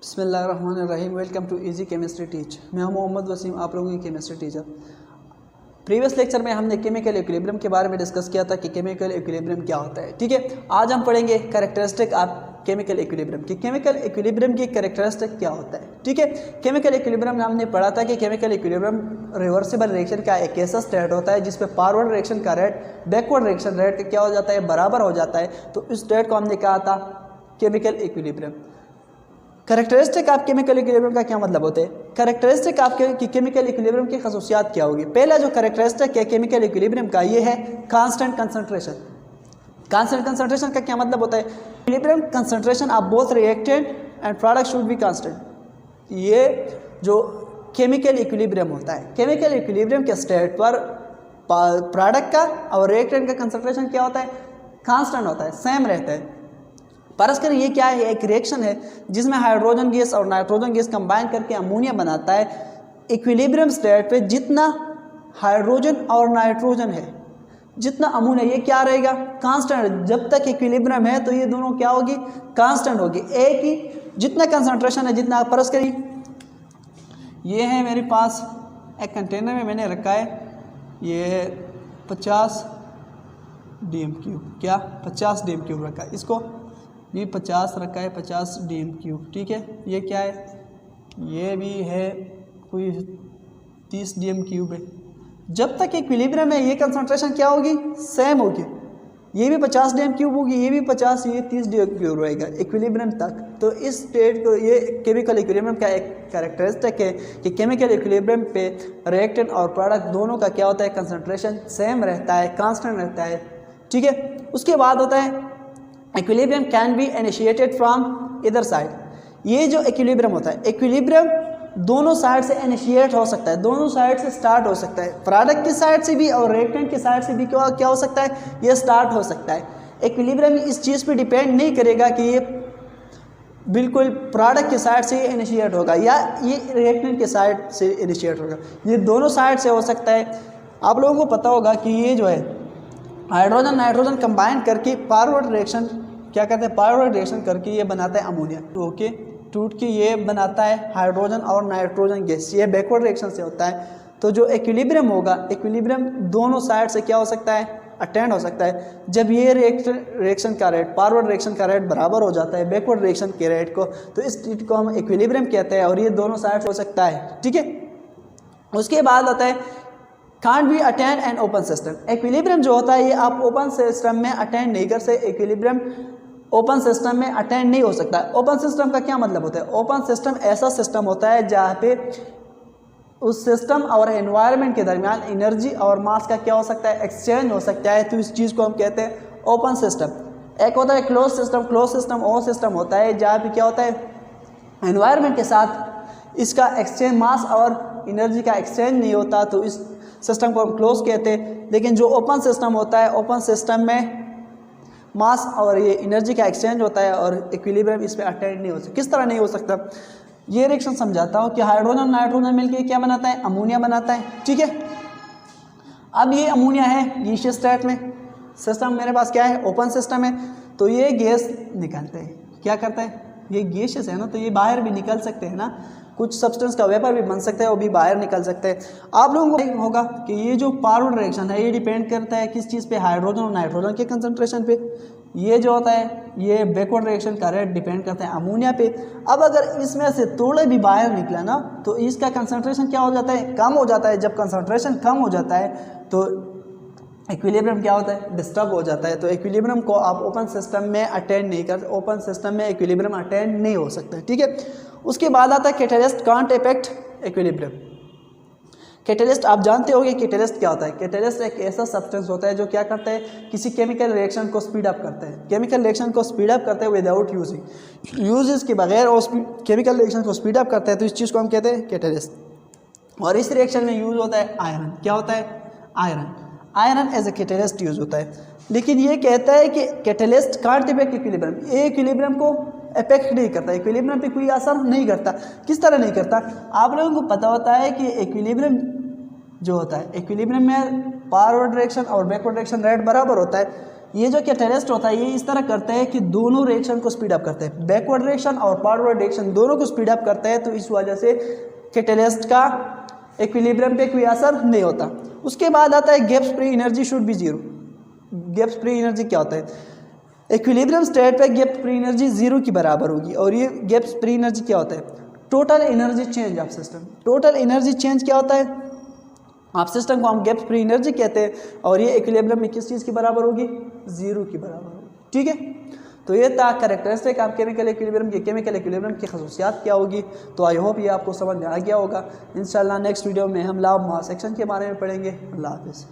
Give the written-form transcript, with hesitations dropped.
बिस्मिल्लाहिर्रहमानिर्रहीम। Welcome to easy chemistry teach. मैं हूं मोहम्मद वसीम, आप लोगों की केमिस्ट्री टीचर। प्रीवियस लेक्चर में हमने केमिकल इक्विलिब्रियम के बारे में डिस्कस किया था कि केमिकल इक्विलिब्रियम क्या होता है। ठीक है, आज हम पढ़ेंगे कैरेक्टरिस्टिक ऑफ केमिकल इक्विलिब्रियम की। केमिकल इक्विलिब्रियम की कैरेक्टरिस्टिक क्या होता है। ठीक है, केमिकल इक्विलिब्रियम में हमने पढ़ा था कि केमिकल इक्विलिब्रियम रिवर्सिबल रिएक्शन का एक ऐसा स्टेट होता है जिसपे फॉरवर्ड रिएक्शन का रेट बैकवर्ड रिएक्शन रेट क्या हो जाता है, बराबर हो जाता है। तो इस स्टेट को हमने कहा था chemical equilibrium. Characteristic of chemical equilibrium का क्या मतलब होता है। कैरेक्टरिस्टिक ऑफ केमिकल इक्विलिब्रियम की खसूसियात क्या होगी। पहला जो कैरेक्टरिस्टिक है केमिकल इक्विलिब्रियम का, ये है कांस्टेंट कंसंट्रेशन। कांस्टेंट कंसंट्रेशन का क्या मतलब होता है। Equilibrium concentration of both reactant and product should be constant. ये जो केमिकल इक्विलिब्रियम होता है, केमिकल इक्विलिब्रियम के स्टेट पर प्रोडक्ट का और रिएक्टेंट का कंसंट्रेशन क्या होता है, कांस्टेंट होता है, सेम रहता है। परस्पर ये क्या है, एक रिएक्शन है जिसमें हाइड्रोजन गैस और नाइट्रोजन गैस कंबाइन करके अमोनिया बनाता है। इक्विलिब्रियम स्टेट पे जितना हाइड्रोजन और नाइट्रोजन है, जितना अमोनिया, ये क्या रहेगा, कांस्टेंट। जब तक इक्विलिब्रियम है तो ये दोनों क्या होगी, कांस्टेंट होगी। एक ही जितना कंसंट्रेशन है, जितना परस्पर, ये है मेरे पास एक कंटेनर में मैंने रखा है, ये 50 Dm3, क्या 50 Dm3 रखा है, इसको भी 50 रखा है, 50 Dm3। ठीक है, ये क्या है, ये भी है कोई 30 Dm3 है। जब तक इक्विलिब्रियम है ये कंसंट्रेशन क्या होगी, सेम होगी। ये भी 50 Dm3 होगी, ये भी 50, ये 30 Dm3 रहेगा इक्विलिब्रियम तक। तो इस स्टेट को, ये केमिकल इक्विलिब्रियम का एक कैरेक्टरिस्टिक है कि केमिकल इक्विलिब्रियम पे रिएक्टेंट और प्रोडक्ट दोनों का क्या होता है, कंसंट्रेशन सेम रहता है, कांस्टेंट रहता है। ठीक है, उसके बाद होता है equilibrium can be initiated from इधर साइड। ये जो इक्विलिब्रियम होता है, इक्विलिब्रियम दोनों साइड से इनिशिएट हो सकता है, दोनों साइड से स्टार्ट हो सकता है। प्रोडक्ट की साइड से भी और रिएक्टेंट की साइड से भी क्या हो सकता है, ये स्टार्ट हो सकता है। इक्विलिब्रियम इस चीज़ पे डिपेंड नहीं करेगा कि ये बिल्कुल प्रोडक्ट की साइड से इनिशिएट होगा या ये रिएक्टेंट की साइड से इनिशिएट होगा, ये दोनों साइड से हो सकता है। आप लोगों को पता होगा कि ये जो है हाइड्रोजन नाइट्रोजन कंबाइन करके फॉरवर्ड रिएक्शन क्या कहते हैं, फॉरवर्ड रिएक्शन करके ये बनाता है अमोनिया। ओके, टूट के ये बनाता है हाइड्रोजन और नाइट्रोजन गैस, ये बैकवर्ड रिएक्शन से होता है। तो जो इक्विलिब्रियम होगा, इक्विलिब्रियम दोनों साइड से क्या हो सकता है, अटेंड हो सकता है। जब ये रिएक्शन का रेट, फॉरवर्ड रिएक्शन का रेट बराबर हो जाता है बैकवर्ड रिएक्शन के रेट को, तो इस चीज को हम इक्विलिब्रियम कहते हैं और ये दोनों साइड से हो सकता है। ठीक है, उसके बाद आता है can't be attend an open system. Equilibrium जो होता है ये आप ओपन सिस्टम में अटेंड नहीं कर सकते। इक्विलिब्रियम ओपन सिस्टम में अटेंड नहीं हो सकता। ओपन सिस्टम का क्या मतलब होता है, ओपन सिस्टम ऐसा सिस्टम होता है जहाँ पे उस सिस्टम और एनवायरनमेंट के दरमियान एनर्जी और मास का क्या हो सकता है, एक्सचेंज हो सकता है। तो इस चीज़ को हम कहते हैं ओपन सिस्टम। एक होता है क्लोज सिस्टम। क्लोज सिस्टम वो सिस्टम होता है जहाँ पे क्या होता है, एनवायरनमेंट के साथ इसका एक्सचेंज, मास और एनर्जी का एक्सचेंज नहीं होता, तो इस सिस्टम को हम क्लोज कहते हैं। लेकिन जो ओपन सिस्टम होता है, ओपन सिस्टम में मास और ये एनर्जी का एक्सचेंज होता है और इक्विलिब्रियम इस पर अटेंड नहीं हो सकता। किस तरह नहीं हो सकता, ये रिएक्शन समझाता हूँ कि हाइड्रोजन नाइट्रोजन मिलकर क्या बनाता है, अमोनिया बनाता है। ठीक है, अब ये अमोनिया है गैसियस स्टेट में, सिस्टम मेरे पास क्या है, ओपन सिस्टम है। तो ये गैस निकलते हैं, क्या करता है, ये गैसियस है ना, तो ये बाहर भी निकल सकते हैं ना, कुछ सब्सटेंस का वेपर भी बन सकता है, वो भी बाहर निकल सकते हैं। आप लोगों को होगा कि ये जो फॉरवर्ड रिएक्शन है ये डिपेंड करता है किस चीज़ पे, हाइड्रोजन और नाइट्रोजन के कंसंट्रेशन पे। ये जो होता है ये बैकवर्ड रिएक्शन का रेट डिपेंड करता है अमोनिया पे। अब अगर इसमें से थोड़े भी बाहर निकला ना, तो इसका कंसंट्रेशन क्या हो जाता है, कम हो जाता है। जब कंसंट्रेशन कम हो जाता है तो इक्विलिब्रियम क्या होता है, डिस्टर्ब हो जाता है। तो इक्विलिब्रियम को आप ओपन सिस्टम में अटेंड नहीं कर, ओपन सिस्टम में इक्विलिब्रियम अटेंड नहीं हो सकता। ठीक है, उसके बाद आता है catalyst can't affect equilibrium. Catalyst आप जानते होंगे कैटलिस्ट क्या होता है। कैटलिस्ट एक ऐसा सब्सटेंस होता है जो क्या करता है, किसी केमिकल रिएक्शन को स्पीड अप करता है। केमिकल रिएक्शन को स्पीड अप करते हैं विदाउट यूजिंग, यूजेस के बगैर उस केमिकल रिएक्शन को स्पीड अप करता है। तो इस चीज़ को हम कहते हैं कैटलिस्ट। और इस रिएक्शन में यूज होता है आयरन। क्या होता है, iron. Iron as a catalyst use होता है। लेकिन ये कहता है कि कैटलिस्ट कांट इफेक्ट इक्विलिब्रियम, ये इक्विलिब्रियम को इफेक्ट नहीं करता, इक्विलिब्रियम पे कोई असर नहीं करता। किस तरह नहीं करता, आप लोगों को पता होता है कि इक्विलिब्रियम जो होता है, इक्विलिब्रियम में फॉरवर्ड डायरेक्शन और बैकवर्ड डायरेक्शन रेट बराबर होता है। ये जो कैटलिस्ट होता है ये इस तरह करता है कि दोनों रिएक्शन को स्पीड अप करता है, बैकवर्ड रिएक्शन और फॉरवर्ड रिएक्शन दोनों को स्पीड अप करता है। तो इस वजह से कैटलिस्ट का इक्विलिब्रियम पे कोई असर नहीं होता। उसके बाद आता है gaps free energy should be zero. Gaps free energy क्या होता है? इक्विलिब्रियम स्टेट पे गैप फ्री एनर्जी जीरो की बराबर होगी। और ये गैप्स फ्री एनर्जी क्या होता है? Total energy change of system. Total energy change क्या होता है? आप सिस्टम को हम गैप फ्री एनर्जी कहते हैं। और ये इक्विलिब्रियम में किस चीज़ की बराबर होगी? जीरो की बराबर होगी। ठीक है, तो ये था कैरेक्टरिस्टिक आप केमिकल इक्विलिब्रियम की। केमिकल इक्विलिब्रियम की खसूसियात क्या होगी। तो आई होप ये आपको समझ में आ गया होगा। इंशाल्लाह नेक्स्ट वीडियो में हम लॉ ऑफ मास एक्शन के बारे में पढ़ेंगे। अल्लाह हाफिज़।